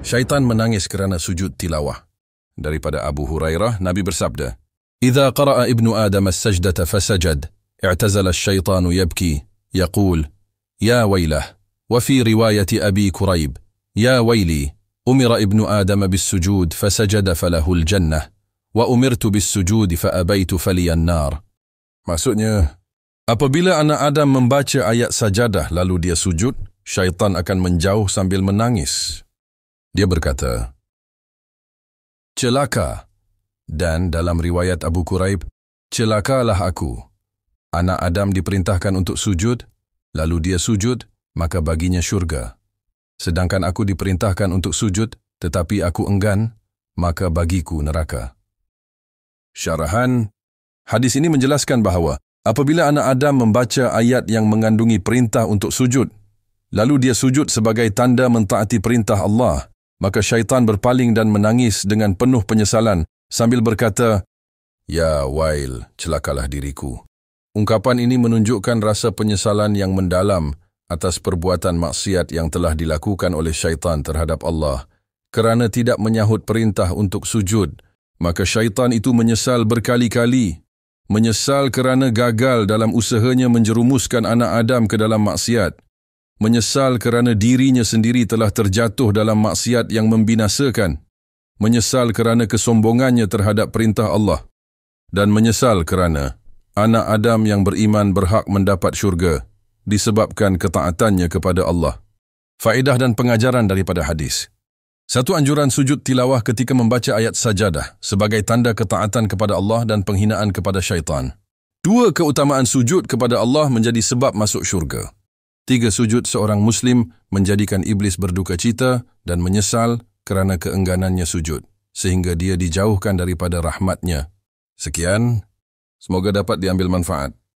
Syaitan menangis kerana sujud tilawah. Daripada Abu Hurairah, Nabi bersabda, "Idza qara'a ibnu Adam as-sajdata fasajad, i'tazala asy-syaitanu yabki, yaqul, ya wailah." Wa fi riwayati Abi Kurayb, "Ya waili, umira ibnu Adam bis-sujud fasajada falahul jannah, wa umirtu bis-sujud fa abaitu faliyan nar." Maksudnya, apabila anak Adam membaca ayat sajadah lalu dia sujud, syaitan akan menjauh sambil menangis. Dia berkata, "Celaka." Dan dalam riwayat Abu Kurayb, "Celakalah aku." Anak Adam diperintahkan untuk sujud, lalu dia sujud, maka baginya syurga. Sedangkan aku diperintahkan untuk sujud, tetapi aku enggan, maka bagiku neraka. Syarahan, hadis ini menjelaskan bahawa apabila anak Adam membaca ayat yang mengandungi perintah untuk sujud, lalu dia sujud sebagai tanda mentaati perintah Allah, maka syaitan berpaling dan menangis dengan penuh penyesalan sambil berkata, "Ya wail, celakalah diriku." Ungkapan ini menunjukkan rasa penyesalan yang mendalam atas perbuatan maksiat yang telah dilakukan oleh syaitan terhadap Allah. Kerana tidak menyahut perintah untuk sujud, maka syaitan itu menyesal berkali-kali. Menyesal kerana gagal dalam usahanya menjerumuskan anak Adam ke dalam maksiat. Menyesal kerana dirinya sendiri telah terjatuh dalam maksiat yang membinasakan. Menyesal kerana kesombongannya terhadap perintah Allah. Dan menyesal kerana anak Adam yang beriman berhak mendapat syurga disebabkan ketaatannya kepada Allah. Faedah dan pengajaran daripada hadis. Satu, anjuran sujud tilawah ketika membaca ayat sajadah sebagai tanda ketaatan kepada Allah dan penghinaan kepada syaitan. 2, keutamaan sujud kepada Allah menjadi sebab masuk syurga. 3, sujud seorang Muslim menjadikan iblis berduka cita dan menyesal kerana keengganannya sujud, sehingga dia dijauhkan daripada rahmatnya. Sekian, semoga dapat diambil manfaat.